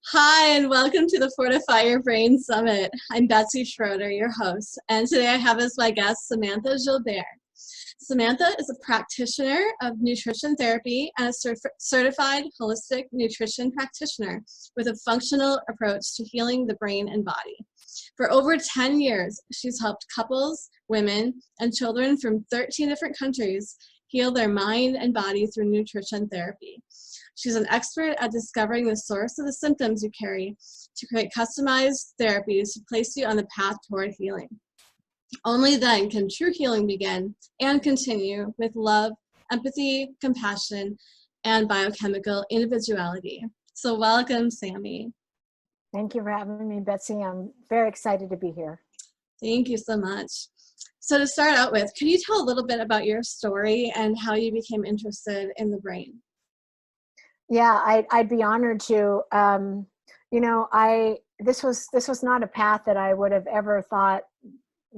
Hi, and welcome to the Fortify Your Brain Summit. I'm Betsy Schroeder, your host, and today I have as my guest Samantha Gilbert. Samantha is a practitioner of nutrition therapy and a certified holistic nutrition practitioner with a functional approach to healing the brain and body. For over 10 years, she's helped couples, women, and children from 13 different countries heal their mind and body through nutrition therapy. She's an expert at discovering the source of the symptoms you carry to create customized therapies to place you on the path toward healing. Only then can true healing begin and continue with love, empathy, compassion, and biochemical individuality. So welcome, Sammy. Thank you for having me, Betsy. I'm very excited to be here. Thank you so much. So to start out with, could you tell a little bit about your story and how you became interested in the brain? Yeah, I'd be honored to. This was not a path that I would have ever thought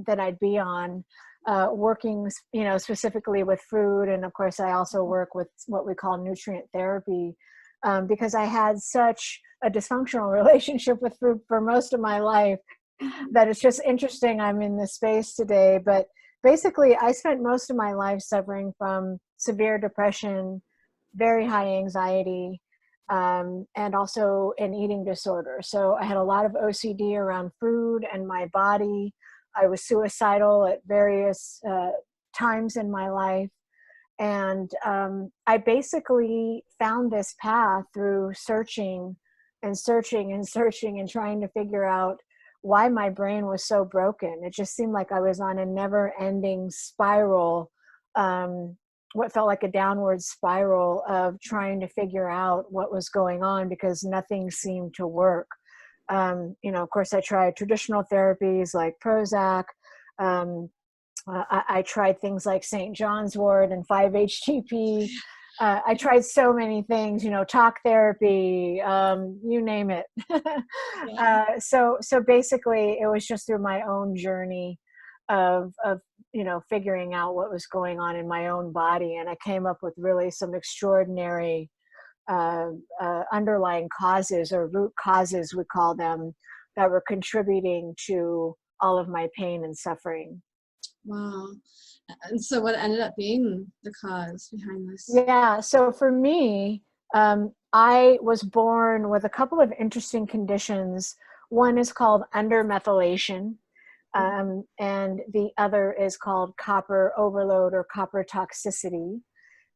that I'd be on, working, specifically with food. And of course, I also work with what we call nutrient therapy, because I had such a dysfunctional relationship with food for most of my life that it's just interesting I'm in this space today. But basically, I spent most of my life suffering from severe depression, very high anxiety, and also an eating disorder. So I had a lot of OCD around food and my body. I was suicidal at various times in my life. And I basically found this path through searching and trying to figure out why my brain was so broken. It just seemed like I was on a never-ending spiral, what felt like a downward spiral of trying to figure out what was going on because nothing seemed to work. Of course, I tried traditional therapies like Prozac. I tried things like St. John's wort and 5-HTP. I tried so many things, talk therapy, you name it. Yeah. So basically, it was just through my own journey of figuring out what was going on in my own body, and I came up with really some extraordinary underlying causes, or root causes we call them, that were contributing to all of my pain and suffering. Wow. And so what ended up being the cause behind this? Yeah, so for me, I was born with a couple of interesting conditions. One is called undermethylation, and the other is called copper overload or copper toxicity.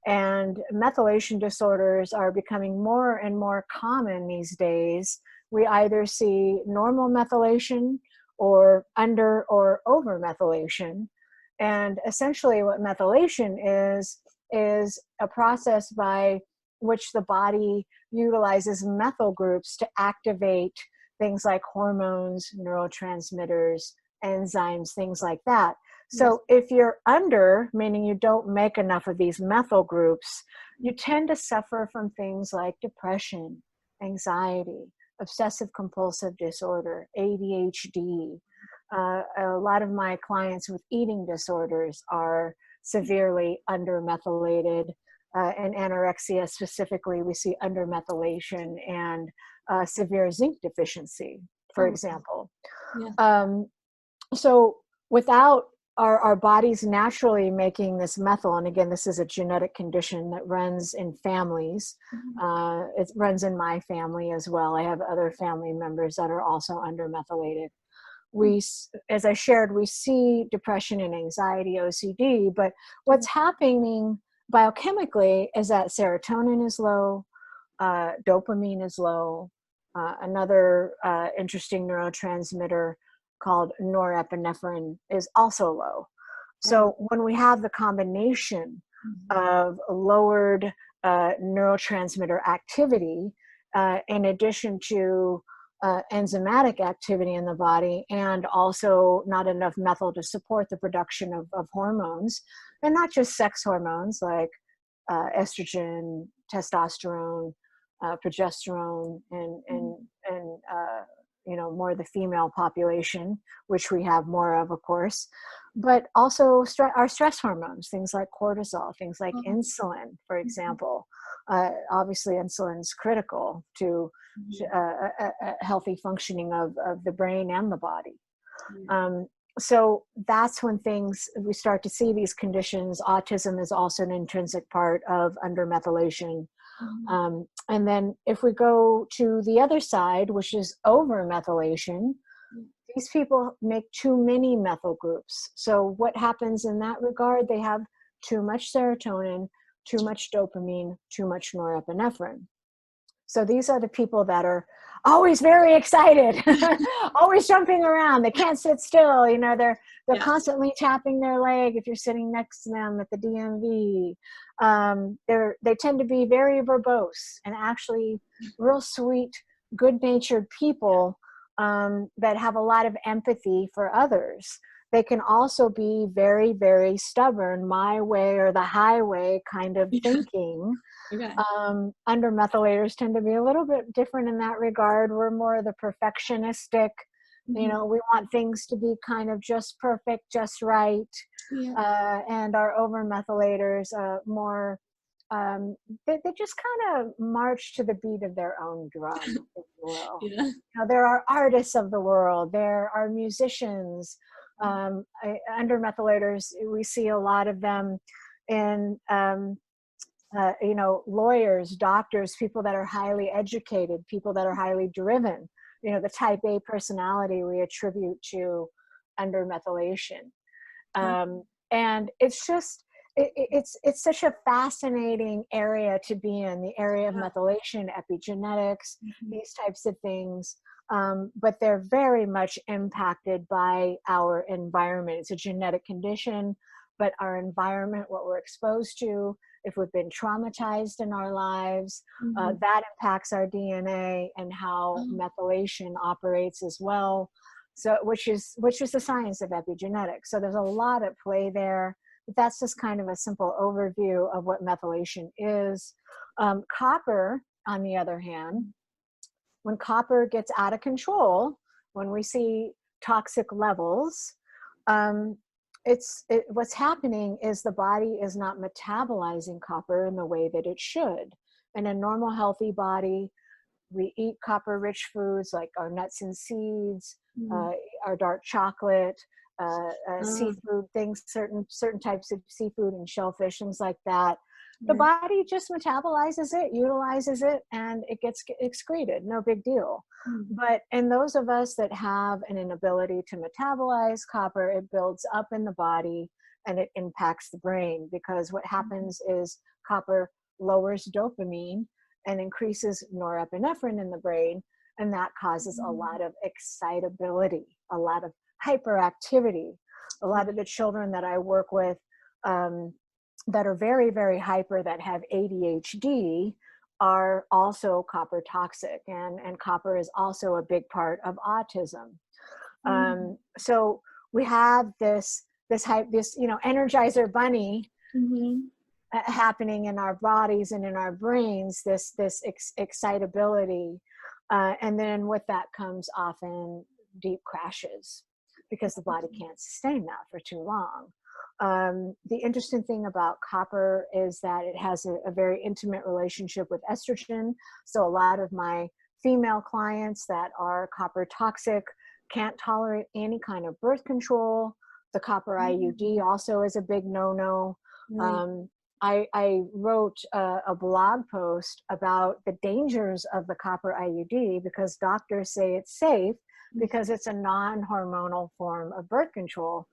And methylation disorders are becoming more and more common these days. We either see normal methylation or under or over methylation. And essentially what methylation is a process by which the body utilizes methyl groups to activate things like hormones, neurotransmitters, enzymes, things like that. So if you're under, meaning you don't make enough of these methyl groups, you tend to suffer from things like depression, anxiety, obsessive compulsive disorder, ADHD. A lot of my clients with eating disorders are severely undermethylated. And anorexia specifically, we see undermethylation and severe zinc deficiency, for example. Yeah. So without our bodies naturally making this methyl, and again, this is a genetic condition that runs in families. It runs in my family as well. I have other family members that are also undermethylated. As I shared, we see depression and anxiety, OCD, but what's happening biochemically is that serotonin is low, dopamine is low, another interesting neurotransmitter called norepinephrine is also low. So when we have the combination of lowered neurotransmitter activity, in addition to enzymatic activity in the body, and also not enough methyl to support the production of hormones, and not just sex hormones like estrogen, testosterone, progesterone, and more the female population, which we have more of course, but also our stress hormones, things like cortisol, things like insulin, for example. Obviously, insulin is critical to a healthy functioning of the brain and the body. So that's when we start to see these conditions. Autism is also an intrinsic part of undermethylation. And then if we go to the other side, which is overmethylation, these people make too many methyl groups. So what happens in that regard? They have too much serotonin, too much dopamine, too much norepinephrine. So these are the people that are always very excited, always jumping around. They can't sit still. You know, they're constantly tapping their leg if you're sitting next to them at the DMV. They tend to be very verbose and actually real sweet, good-natured people that have a lot of empathy for others. They can also be very, very stubborn, my way or the highway kind of thinking. Okay. Undermethylators tend to be a little bit different in that regard. We're more the perfectionistic, you know, we want things to be kind of just perfect, just right. And our overmethylators more, they just kind of march to the beat of their own drum, if you will. You know, there are artists of the world, there are musicians. Undermethylators, we see a lot of them in you know, lawyers, doctors, people that are highly educated, people that are highly driven. You know, the type A personality we attribute to undermethylation. And it's just, it's such a fascinating area to be in, the area of methylation, epigenetics, these types of things. But they're very much impacted by our environment. It's a genetic condition, but our environment, what we're exposed to, if we've been traumatized in our lives, that impacts our DNA and how methylation operates as well. So, which is the science of epigenetics. So there's a lot at play there. But that's just kind of a simple overview of what methylation is. Copper, on the other hand, when copper gets out of control, when we see toxic levels, what's happening is the body is not metabolizing copper in the way that it should. In a normal, healthy body, we eat copper-rich foods like our nuts and seeds, our dark chocolate, seafood things, certain types of seafood and shellfish, things like that. The body just metabolizes it, utilizes it, and it gets excreted. No big deal. But in those of us that have an inability to metabolize copper, it builds up in the body and it impacts the brain, because what happens is copper lowers dopamine and increases norepinephrine in the brain, and that causes a lot of excitability, a lot of hyperactivity. A lot of the children that I work with that are very, very hyper, that have ADHD, are also copper toxic, and copper is also a big part of autism. So we have this you know, Energizer Bunny happening in our bodies and in our brains, this excitability, and then with that comes often deep crashes, because the body can't sustain that for too long. The interesting thing about copper is that it has a very intimate relationship with estrogen. So a lot of my female clients that are copper toxic can't tolerate any kind of birth control. The copper IUD also is a big no-no. I wrote a blog post about the dangers of the copper IUD, because doctors say it's safe because it's a non-hormonal form of birth control.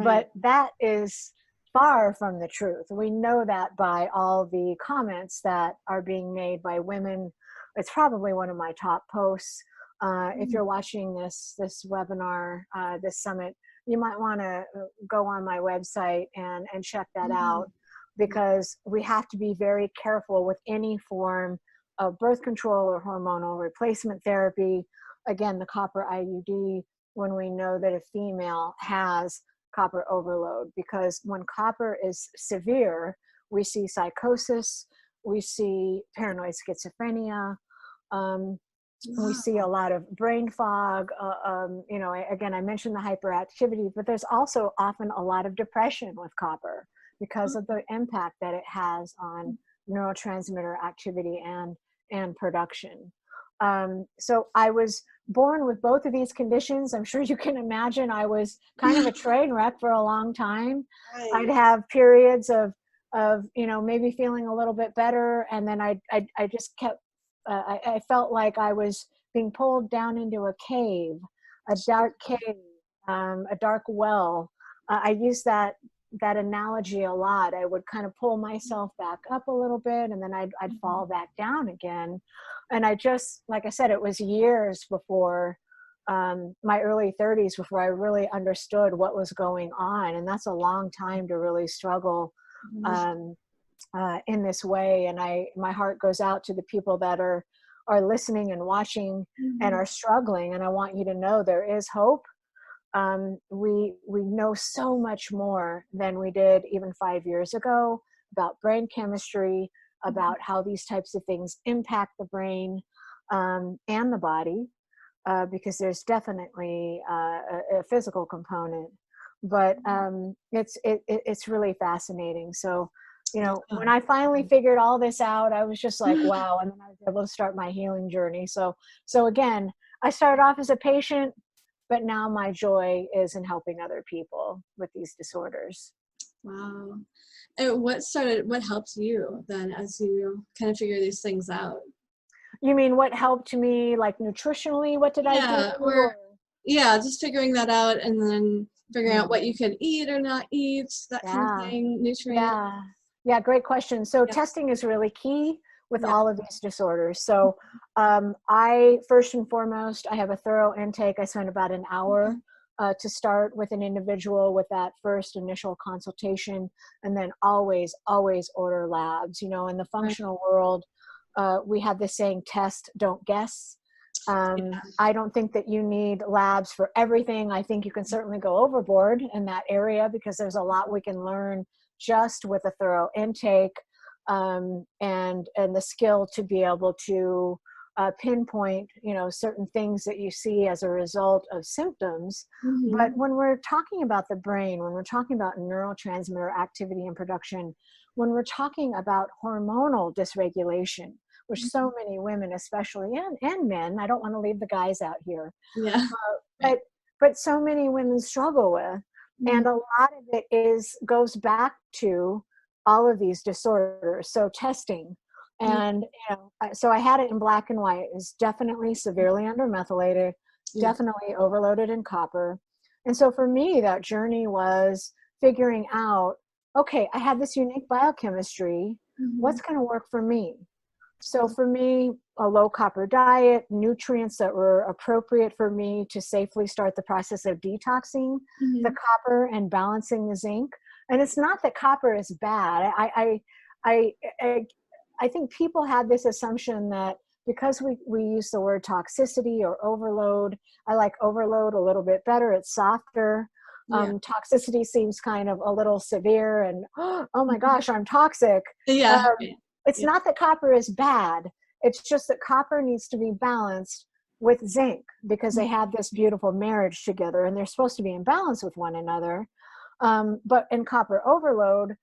But that is far from the truth. We know that by all the comments that are being made by women. It's probably one of my top posts. If you're watching this webinar, this summit, you might want to go on my website and check that out, because we have to be very careful with any form of birth control or hormonal replacement therapy. Again, the copper IUD, when we know that a female has copper overload, because when copper is severe, we see psychosis, we see paranoid schizophrenia, we see a lot of brain fog. You know, again, I mentioned the hyperactivity, but there's also often a lot of depression with copper, because of the impact that it has on neurotransmitter activity and production. So I was born with both of these conditions. I'm sure you can imagine I was kind of a train wreck for a long time. Right. I'd have periods of maybe feeling a little bit better, and then I just kept I felt like I was being pulled down into a cave, a dark cave, a dark well. I use that analogy a lot. I would kind of pull myself back up a little bit, and then I'd fall back down again. And I just, like I said, it was years before my early 30s before I really understood what was going on. And that's a long time to really struggle in this way. And my heart goes out to the people that are listening and watching and are struggling. And I want you to know there is hope. We know so much more than we did even 5 years ago about brain chemistry, about how these types of things impact the brain and the body, because there's definitely a physical component. But it's really fascinating. So, when I finally figured all this out, I was just like, wow. And then I was able to start my healing journey. So again, I started off as a patient, but now my joy is in helping other people with these disorders. Wow. And what helped you then as you kind of figure these things out? You mean what helped me, like nutritionally? What did I do? Or just figuring that out and then figuring out what you could eat or not eat, that kind of thing, nutrients. Yeah, great question. So testing is really key with all of these disorders. So I, first and foremost, I have a thorough intake. I spend about an hour to start with an individual with that first initial consultation, and then always order labs. In the functional world, we have this saying, test, don't guess. I don't think that you need labs for everything. I think you can certainly go overboard in that area because there's a lot we can learn just with a thorough intake and the skill to be able to pinpoint, certain things that you see as a result of symptoms. But when we're talking about the brain, when we're talking about neurotransmitter activity and production, when we're talking about hormonal dysregulation, which so many women especially, and men, I don't want to leave the guys out here, but so many women struggle with. And a lot of it goes back to all of these disorders. So testing, and so I had it in black and white. It's definitely severely undermethylated, definitely overloaded in copper. And so for me, that journey was figuring out, okay, I have this unique biochemistry. What's going to work for me? So for me, a low copper diet, nutrients that were appropriate for me to safely start the process of detoxing the copper and balancing the zinc. And it's not that copper is bad. I think people have this assumption that because we use the word toxicity or overload, I like overload a little bit better. It's softer. Toxicity seems kind of a little severe and, oh my gosh, I'm toxic. It's not that copper is bad. It's just that copper needs to be balanced with zinc because they have this beautiful marriage together and they're supposed to be in balance with one another. But in copper overload,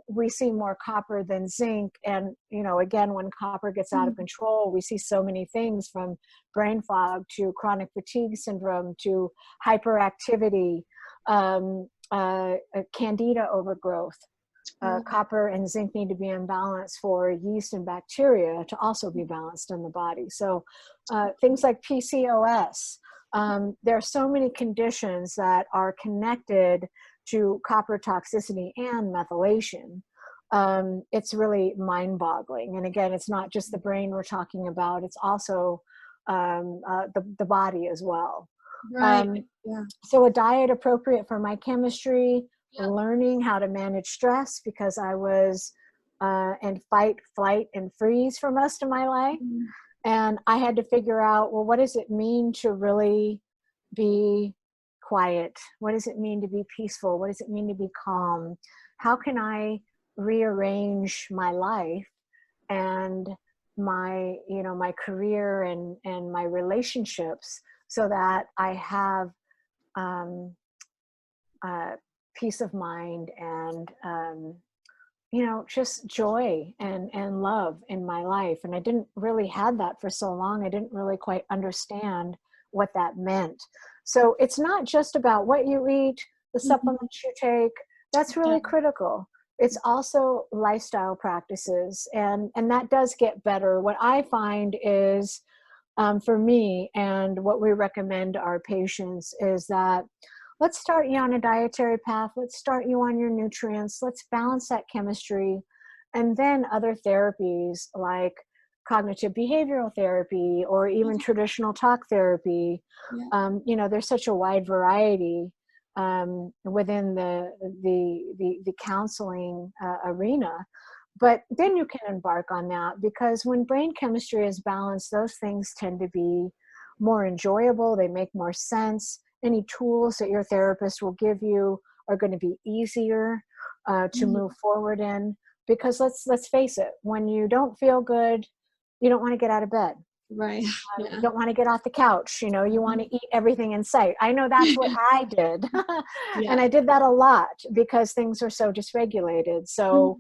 we see more copper than zinc. And, again, when copper gets out of control, we see so many things from brain fog to chronic fatigue syndrome to hyperactivity, candida overgrowth. Copper and zinc need to be in balance for yeast and bacteria to also be balanced in the body. So things like PCOS, there are so many conditions that are connected to copper toxicity and methylation. It's really mind-boggling. And again, it's not just the brain we're talking about, it's also the body as well. So a diet appropriate for my chemistry, learning how to manage stress because I was in fight, flight, and freeze for most of my life. And I had to figure out, well, what does it mean to really be quiet? What does it mean to be peaceful? What does it mean to be calm? How can I rearrange my life and my career and my relationships so that I have peace of mind and just joy and love in my life. And I didn't really have that for so long. I didn't really quite understand what that meant. So it's not just about what you eat, the Mhm. supplements you take. That's Yeah. really critical. It's also lifestyle practices, and that does get better. What I find is, for me, and what we recommend our patients is that let's start you on a dietary path. Let's start you on your nutrients. Let's balance that chemistry. And then other therapies like cognitive behavioral therapy or even Okay. traditional talk therapy. Yeah. There's such a wide variety within the counseling arena. But then you can embark on that, because when brain chemistry is balanced, those things tend to be more enjoyable. They make more sense. Any tools that your therapist will give you are going to be easier to Mhm. move forward in. Because let's face it, when you don't feel good, you don't want to get out of bed. Right. You Yeah. don't want to get off the couch. You want Mhm. to eat everything in sight. I know that's what I did. And Yeah. I did that a lot because things are so dysregulated. So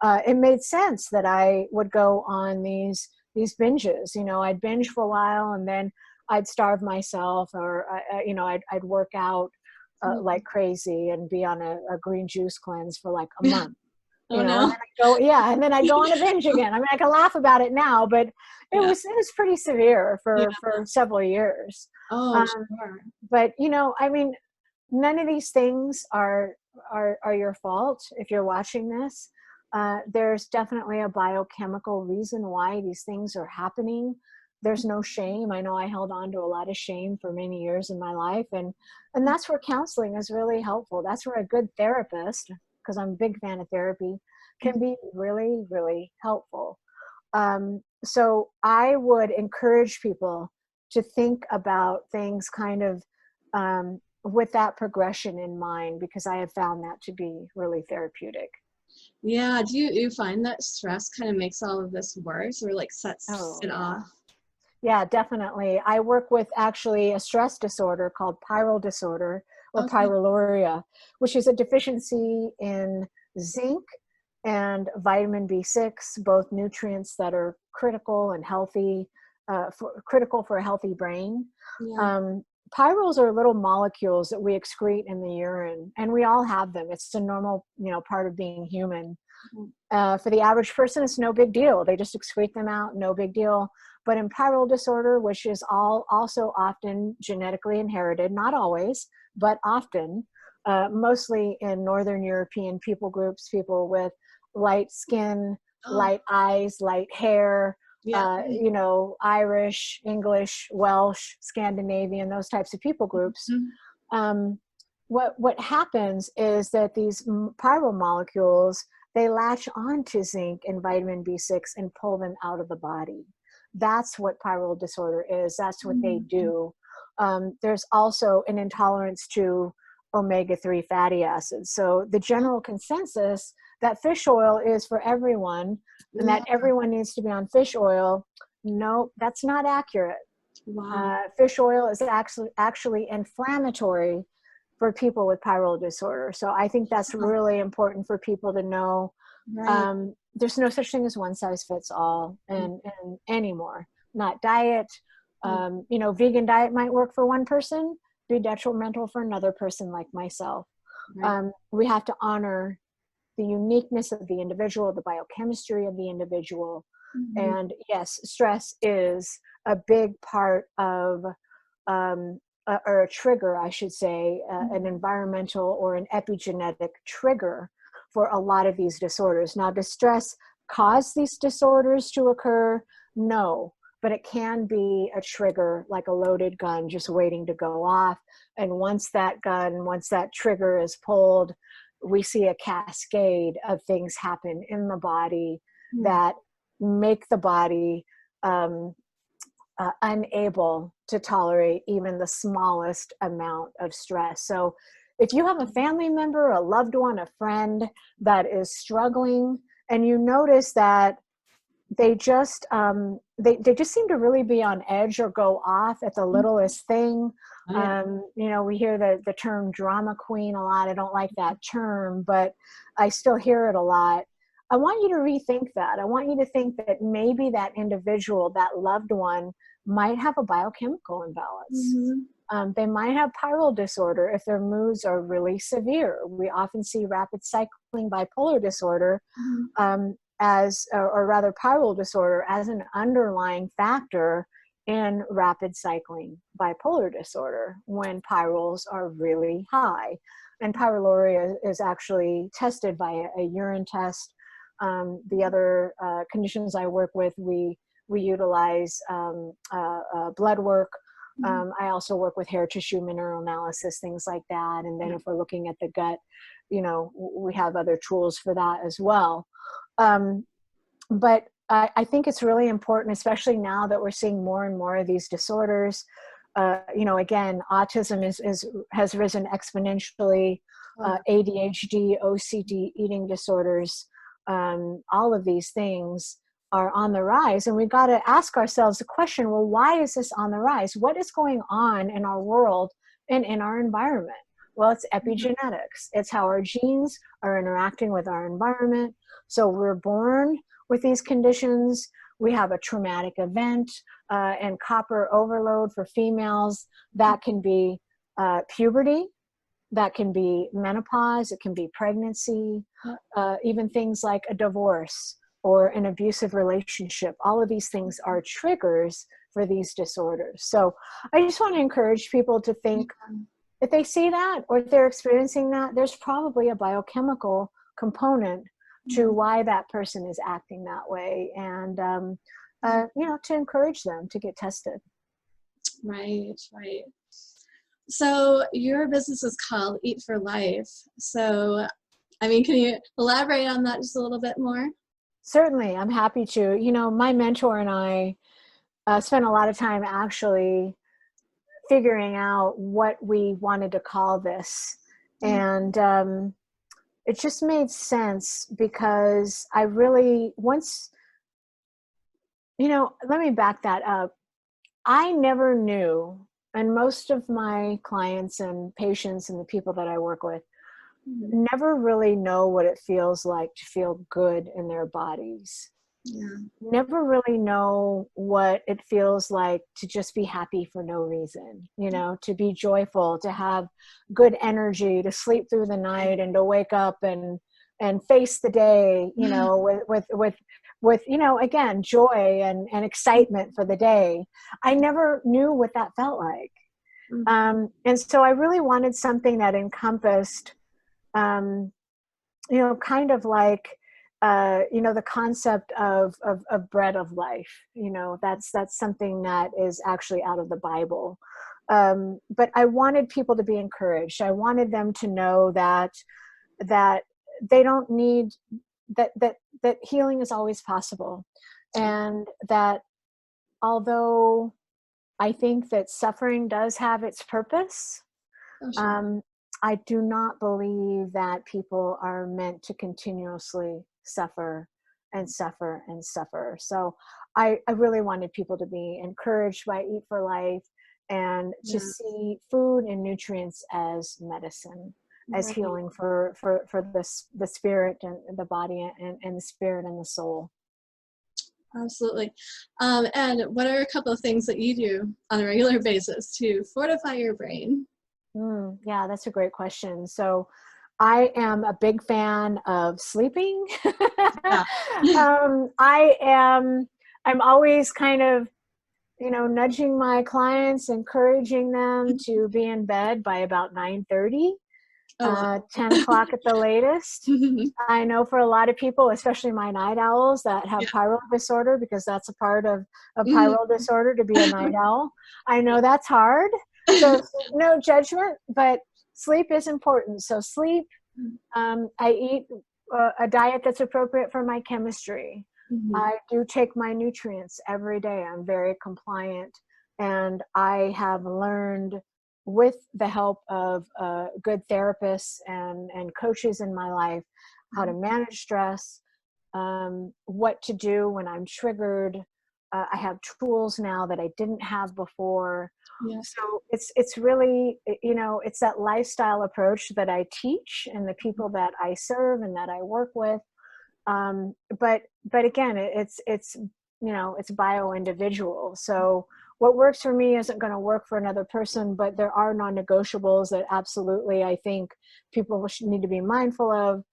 Mhm. it made sense that I would go on these binges. I'd binge for a while, and then I'd starve myself, or I'd work out like crazy and be on a green juice cleanse for like a Yeah. month. Oh And no. then and then I go on a binge again. I mean, I can laugh about it now, but Yeah. it was pretty severe Yeah. for several years. Oh, Um, sure. but I mean, none of these things are your fault if you're watching this. There's definitely a biochemical reason why these things are happening. There's no shame. I know I held on to a lot of shame for many years in my life, and that's where counseling is really helpful. That's where a good therapist, because I'm a big fan of therapy, can be really, really helpful. So I would encourage people to think about things kind of with that progression in mind, because I have found that to be really therapeutic. Yeah. Do you find that stress kind of makes all of this worse, or like sets Oh, it yeah. off? Yeah, definitely. I work with actually a stress disorder called pyrrole disorder or Okay. pyroluria, which is a deficiency in zinc and vitamin B6, both nutrients that are critical and healthy, critical for a healthy brain. Yeah. Um, Pyrroles are little molecules that we excrete in the urine, and we all have them. It's a normal, part of being human. Mhm. For the average person, it's no big deal. They just excrete them out, no big deal. But in pyrrole disorder, which is also often genetically inherited, not always, but often, mostly in Northern European people groups, people with light skin, Oh, light eyes, light hair, yeah. Irish, English, Welsh, Scandinavian, those types of people groups. Mhm. Um, what happens is that these pyrrole molecules, they latch onto zinc and vitamin B6 and pull them out of the body. That's what pyrrole disorder is. That's what they Mhm. do. There's also an intolerance to omega-3 fatty acids. So the general consensus that fish oil is for everyone and Yeah. that everyone needs to be on fish oil, no, that's not accurate. Wow. Fish oil is actually inflammatory for people with pyrrole disorder. So I think that's really important for people to know. Right. There's no such thing as one size fits all and anymore. Not diet. Mm. Vegan diet might work for one person, be detrimental for another person like myself. Right. We have to honor the uniqueness of the individual, the biochemistry of the individual. Mhm. And yes, stress is a big part of, or a trigger, I should say, an Mhm. environmental or an epigenetic trigger for a lot of these disorders. Now, does stress cause these disorders to occur? No, but it can be a trigger, like a loaded gun just waiting to go off. And once that trigger is pulled, we see a cascade of things happen in the body Mm. that make the body um, unable to tolerate even the smallest amount of stress. So if you have a family member, a loved one, a friend that is struggling, and you notice that they just seem to really be on edge or go off at the Mm. littlest thing. Oh, yeah. We hear the term drama queen a lot. I don't like that term, but I still hear it a lot. I want you to rethink that. I want you to think that maybe that individual, that loved one, might have a biochemical imbalance. They might have pyrrole disorder if their moods are really severe. We often see rapid cycling bipolar disorder or rather pyrrole disorder as an underlying factor in rapid cycling bipolar disorder when pyrroles are really high. And pyroluria is actually tested by a urine test. The other conditions I work with, we utilize blood work. I also work with hair tissue mineral analysis, things like that. And then if we're looking at the gut, we have other tools for that as well. But I think it's really important, especially now that we're seeing more and more of these disorders. Again, autism has risen exponentially. ADHD, OCD, eating disorders, all of these things are on the rise. And we've got to ask ourselves the question, well, why is this on the rise? What is going on in our world and in our environment? Well, it's epigenetics. It's how our genes are interacting with our environment. So we're born with these conditions. We have a traumatic event and copper overload for females. That can be puberty. That can be menopause. It can be pregnancy, even things like a divorce or an abusive relationship. All of these things are triggers for these disorders. So I just want to encourage people to think, if they see that or if they're experiencing that, there's probably a biochemical component to why that person is acting that way, and to encourage them to get tested. Right. So your business is called Eat for Life. So, can you elaborate on that just a little bit more? Certainly, I'm happy to. My mentor and I spent a lot of time actually figuring out what we wanted to call this. And it just made sense because I really, let me back that up. I never knew, and most of my clients and patients and the people that I work with never really know what it feels like to feel good in their bodies. Never really know what it feels like to just be happy for no reason, to be joyful, to have good energy, to sleep through the night and to wake up and face the day, with again, joy and excitement for the day. I never knew what that felt like. And so I really wanted something that encompassed, kind of like, the concept of bread of life. That's something that is actually out of the Bible. But I wanted people to be encouraged. I wanted them to know that they don't need, that healing is always possible. And that although I think that suffering does have its purpose, I do not believe that people are meant to continuously suffer and suffer and suffer. So I really wanted people to be encouraged by Eat for Life and to see food and nutrients as medicine, as healing for the spirit and the body and the spirit and the soul. Absolutely. And what are a couple of things that you do on a regular basis to fortify your brain? Yeah, that's a great question. So I am a big fan of sleeping. I'm always kind of, nudging my clients, encouraging them to be in bed by about 9:30, 10 o'clock at the latest. I know for a lot of people, especially my night owls that have pyrrole disorder, because that's a part of pyrrole disorder to be a night owl. I know that's hard. So no judgment, but sleep is important. So sleep, I eat a diet that's appropriate for my chemistry. I do take my nutrients every day. I'm very compliant. And I have learned, with the help of good therapists and coaches in my life, how to manage stress, what to do when I'm triggered. I have tools now that I didn't have before. So it's really, it's that lifestyle approach that I teach and the people that I serve and that I work with. But again, it's it's bio individual. So what works for me isn't going to work for another person, but there are non-negotiables that absolutely I think people need to be mindful of.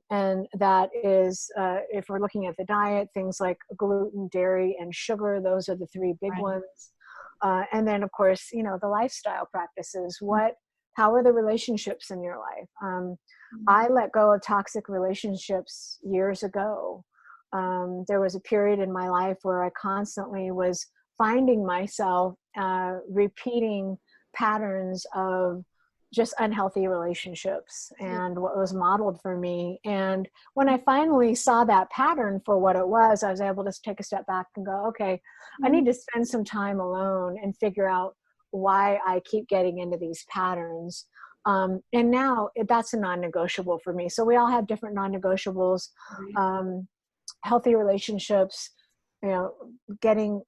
And that is, if we're looking at the diet, things like gluten, dairy, and sugar, those are the three big Right. ones. And then, of course, the lifestyle practices. How are the relationships in your life? I let go of toxic relationships years ago. There was a period in my life where I constantly was finding myself repeating patterns of just unhealthy relationships Yeah. and what was modeled for me. And when I finally saw that pattern for what it was, I was able to take a step back and go, okay, I need to spend some time alone and figure out why I keep getting into these patterns. And now that's a non-negotiable for me. So we all have different non-negotiables. Right. Um, Healthy relationships, getting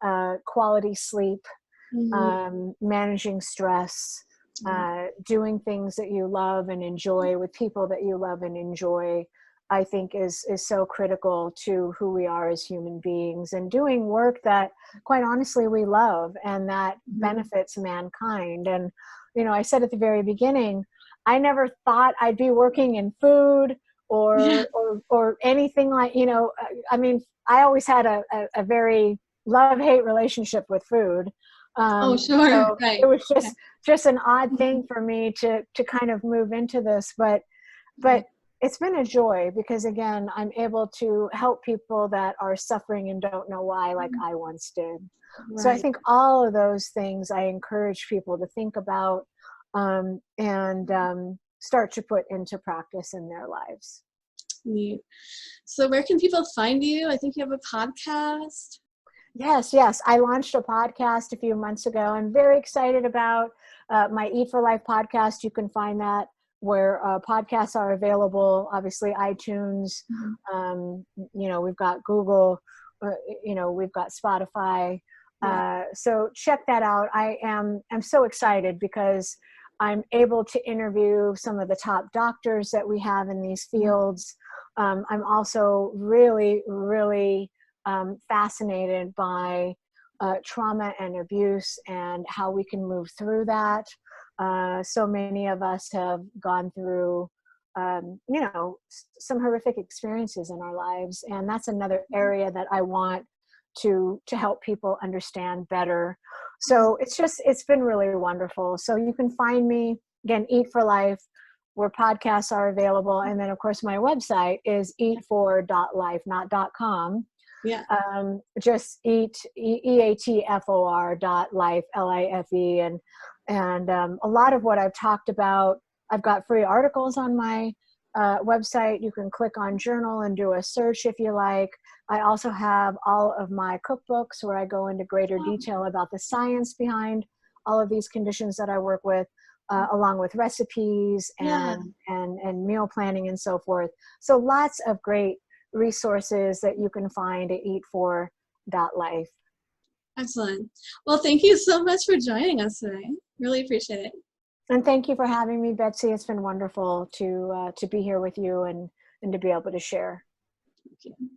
quality sleep, Mhm. managing stress, Yeah. doing things that you love and enjoy with people that you love and enjoy, I think is so critical to who we are as human beings, and doing work that quite honestly we love and that Mhm. benefits mankind. And I said at the very beginning, I never thought I'd be working in food Yeah. or anything like, I mean, I always had a very love-hate relationship with food. Oh, sure. So Right. it was Okay. just an odd Mhm. thing for me to kind of move into this, but Right. it's been a joy because again, I'm able to help people that are suffering and don't know why, like I once did. So I Right. think all of those things I encourage people to think about, and start to put into practice in their lives. Neat. So where can people find you? I think you have a podcast. Yes. I launched a podcast a few months ago. I'm very excited about my Eat for Life podcast. You can find that where podcasts are available. Obviously, iTunes. Mhm. We've got Google. We've got Spotify. Yeah. So check that out. I'm so excited because I'm able to interview some of the top doctors that we have in these Yeah. fields. I'm also really, really fascinated by trauma and abuse and how we can move through that. So many of us have gone through, some horrific experiences in our lives, and that's another area that I want to help people understand better. So it's been really wonderful. So you can find me again, Eat for Life, where podcasts are available, and then of course my website is eatfor.life, not .com. Yeah. Just eatfor.life, LIFE. And a lot of what I've talked about, I've got free articles on my website. You can click on journal and do a search if you like. I also have all of my cookbooks where I go into greater detail about the science behind all of these conditions that I work with, along with recipes Yeah. and meal planning and so forth. So lots of great resources that you can find at eatfor.life. Excellent. Well, thank you so much for joining us today. Really appreciate it. And thank you for having me, Betsy. It's been wonderful to be here with you and to be able to share. Thank you.